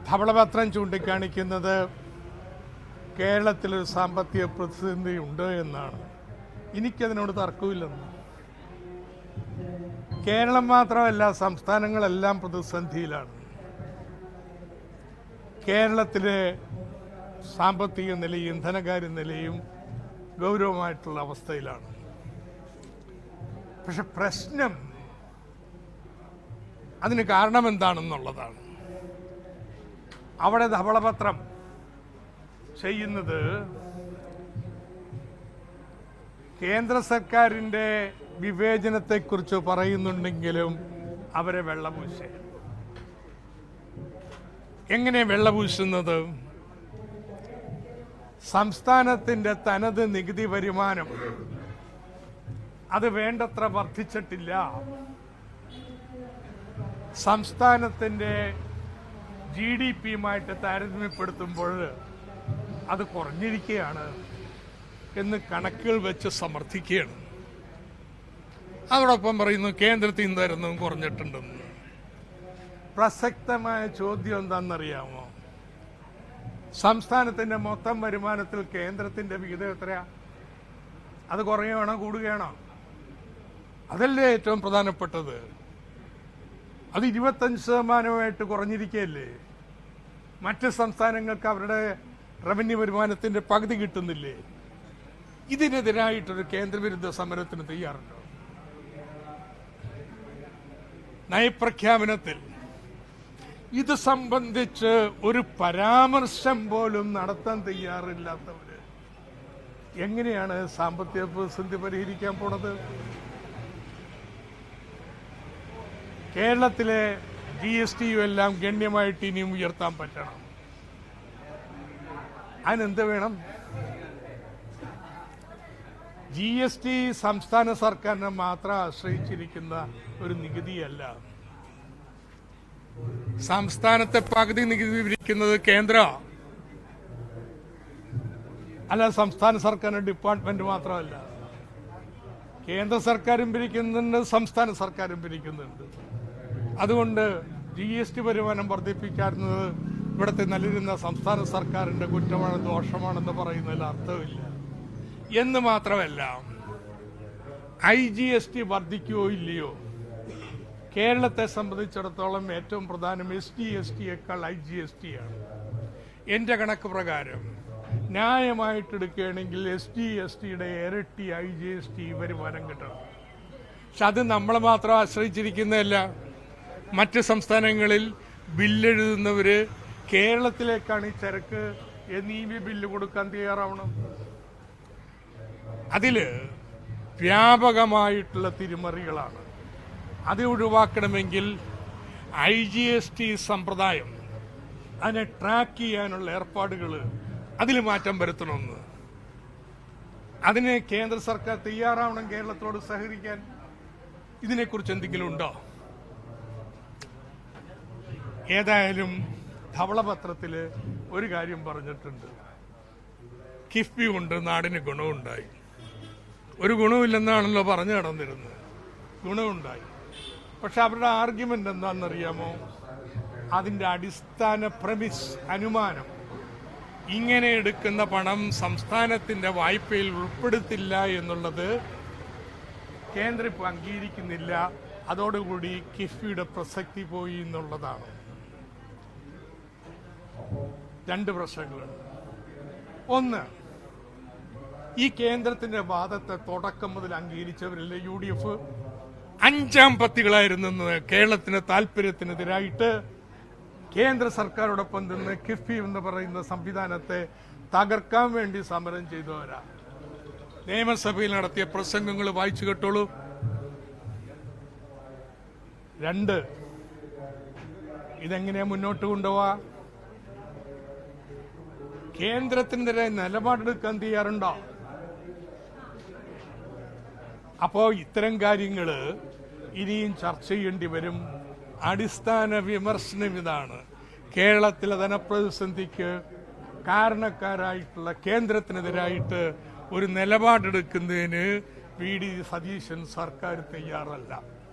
ധവളപത്രം ചൂണ്ടിക്കാണിക്കുന്നത് കേരളത്തിലൊരു സാമ്പത്തിക പ്രതിസന്ധി ഉണ്ട് എന്നാണ്. എനിക്കതിനോട് തർക്കമില്ലെന്ന്. കേരളം മാത്രമല്ല, സംസ്ഥാനങ്ങളെല്ലാം പ്രതിസന്ധിയിലാണ്. കേരളത്തിലെ സാമ്പത്തിക നിലയും ധനകാര്യ നിലയും ഗൗരവമായിട്ടുള്ള അവസ്ഥയിലാണ്. പക്ഷെ പ്രശ്നം അതിന് കാരണം എന്താണെന്നുള്ളതാണ്. അവിടെ ധവളപത്രം ചെയ്യുന്നത് കേന്ദ്ര സർക്കാരിൻ്റെ വിവേചനത്തെക്കുറിച്ച് പറയുന്നുണ്ടെങ്കിലും അവരെ വെള്ളപൂശ. എങ്ങനെ വെള്ളപൂശുന്നത്? സംസ്ഥാനത്തിൻ്റെ തനത് നികുതി വരുമാനം അത് വേണ്ടത്ര വർദ്ധിച്ചിട്ടില്ല. സംസ്ഥാനത്തിൻ്റെ GDP-യുമായിട്ട് താരതമ്യപ്പെടുത്തുമ്പോൾ അത് കുറഞ്ഞിരിക്കുകയാണ് എന്ന് കണക്കുകൾ വെച്ച് സമർത്ഥിക്കുകയാണ്. അതോടൊപ്പം പറയുന്നു കേന്ദ്രത്തിൽ നിന്ന് തരുന്നതും കുറഞ്ഞിട്ടുണ്ടെന്ന്. പ്രസക്തമായ ചോദ്യം എന്താണെന്നറിയാമോ? സംസ്ഥാനത്തിൻ്റെ മൊത്തം വരുമാനത്തിൽ കേന്ദ്രത്തിൻ്റെ വിഹിതം എത്രയാ? അത് കുറയുകയാണോ കൂടുകയാണോ? അതല്ലേ ഏറ്റവും പ്രധാനപ്പെട്ടത്. അത് 25% കുറഞ്ഞിരിക്കുകയല്ലേ. മറ്റ് സംസ്ഥാനങ്ങൾക്ക് അവരുടെ റവന്യൂ വരുമാനത്തിൻ്റെ പകുതി കിട്ടുന്നില്ലേ? ഇതിനെതിരായിട്ടൊരു കേന്ദ്രവിരുദ്ധ സമരത്തിന് തയ്യാറുണ്ടോ? നയപ്രഖ്യാപനത്തിൽ ഇത് സംബന്ധിച്ച് ഒരു പരാമർശം പോലും നടത്താൻ തയ്യാറില്ലാത്തവര് എങ്ങനെയാണ് സാമ്പത്തിക പ്രതിസന്ധി പരിഹരിക്കാൻ പോണത്? കേരളത്തിലെ GST-യും എല്ലാം ഗണ്യമായിട്ട് ഇനിയും ഉയർത്താൻ പറ്റണം. അതിനെന്ത് വേണം? GST സംസ്ഥാന സർക്കാരിനെ മാത്രം ആശ്രയിച്ചിരിക്കുന്ന ഒരു നികുതിയല്ല. സംസ്ഥാനത്തെ പകുതി നികുതി പിരിക്കുന്നത് കേന്ദ്ര അല്ല, സംസ്ഥാന സർക്കാരിന്റെ ഡിപ്പാർട്ട്മെന്റ് മാത്രമല്ല. കേന്ദ്ര സർക്കാരും പിരിക്കുന്നുണ്ട്, സംസ്ഥാന സർക്കാരും പിരിക്കുന്നുണ്ട്. അതുകൊണ്ട് GST വരുമാനം വർദ്ധിപ്പിക്കാറുന്നത് ഇവിടുത്തെ നൽകുന്ന സംസ്ഥാന സർക്കാരിന്റെ കുറ്റമാണ്, ദോഷമാണെന്ന് പറയുന്നതിൽ അർത്ഥമില്ല. എന്ന് മാത്രമല്ല, IGST വർദ്ധിക്കുകയോ ഇല്ലയോ, കേരളത്തെ സംബന്ധിച്ചിടത്തോളം ഏറ്റവും പ്രധാനം ST/ST-യേക്കാൾ IGST-യാണ്. എൻ്റെ കണക്ക് പ്രകാരം ന്യായമായിട്ടെടുക്കുകയാണെങ്കിൽ ST/ST-യുടെ ഇരട്ടി IGST വരുമാനം കിട്ടണം. പക്ഷെ അത് നമ്മളെ മാത്രം ആശ്രയിച്ചിരിക്കുന്നതല്ല. മറ്റ് സംസ്ഥാനങ്ങളിൽ ബില്ലെഴുതുന്നവര് കേരളത്തിലേക്കാണ് ഈ ചരക്ക് NEB ബില്ല് കൊടുക്കാൻ തയ്യാറാവണം. അതില് വ്യാപകമായിട്ടുള്ള തിരിമറികളാണ്. അത് ഒഴിവാക്കണമെങ്കിൽ IGST സമ്പ്രദായം അതിനെ ട്രാക്ക് ചെയ്യാനുള്ള ഏർപ്പാടുകൾ അതിൽ മാറ്റം വരുത്തണമെന്ന്. അതിന് കേന്ദ്ര സർക്കാർ തയ്യാറാവണം കേരളത്തോട് സഹകരിക്കാൻ. ഇതിനെക്കുറിച്ച് എന്തെങ്കിലും ഉണ്ടോ? ഏതായാലും ധവളപത്രത്തിൽ ഒരു കാര്യം പറഞ്ഞിട്ടുണ്ട്. കിഫ്ബി കൊണ്ട് നാടിന് ഗുണമുണ്ടായി. ഒരു ഗുണമില്ലെന്നാണല്ലോ പറഞ്ഞു നടന്നിരുന്നത്. ഗുണമുണ്ടായി. പക്ഷെ അവരുടെ ആർഗ്യുമെന്റ് എന്താണെന്നറിയാമോ? അതിന്റെ അടിസ്ഥാന പ്രമിസ്, അനുമാനം, ഇങ്ങനെ എടുക്കുന്ന പണം സംസ്ഥാനത്തിന്റെ വായ്പയിൽ ഉൾപ്പെടുത്തില്ല എന്നുള്ളത് കേന്ദ്രം ഇപ്പോൾ അംഗീകരിക്കുന്നില്ല. അതോടുകൂടി കിഫ്ബിയുടെ പ്രസക്തി പോയി എന്നുള്ളതാണ്. രണ്ട് പ്രശ്നങ്ങളുണ്ട്. ഒന്ന്, ഈ കേന്ദ്രത്തിന്റെ വാദത്തെ തുടക്കം മുതൽ അംഗീകരിച്ചവരല്ലേ UDF? 5 പത്തികളായിരുന്നു കേരളത്തിന്റെ താല്പര്യത്തിനെതിരായിട്ട് കേന്ദ്ര സർക്കാരോടൊപ്പം നിന്ന് കിഫ്ബി എന്ന് പറയുന്ന സംവിധാനത്തെ തകർക്കാൻ വേണ്ടി സമരം ചെയ്തവരാ. നിയമസഭയിൽ നടത്തിയ പ്രസംഗങ്ങൾ വായിച്ചു കേട്ടോളൂ. 2, ഇതെങ്ങനെയാ മുന്നോട്ട് കൊണ്ടുപോവാ? കേന്ദ്രത്തിനെതിരെ നിലപാടെടുക്കാൻ തയ്യാറുണ്ടോ? അപ്പോ ഇത്തരം കാര്യങ്ങള് ഇനിയും ചർച്ച ചെയ്യേണ്ടി വരും. അടിസ്ഥാന വിമർശനം ഇതാണ്: കേരളത്തിലെ ധനപ്രതിസന്ധിക്ക് കാരണക്കാരായിട്ടുള്ള കേന്ദ്രത്തിനെതിരായിട്ട് ഒരു നിലപാടെടുക്കുന്നതിന് VD സതീശൻ സർക്കാർ തയ്യാറല്ല.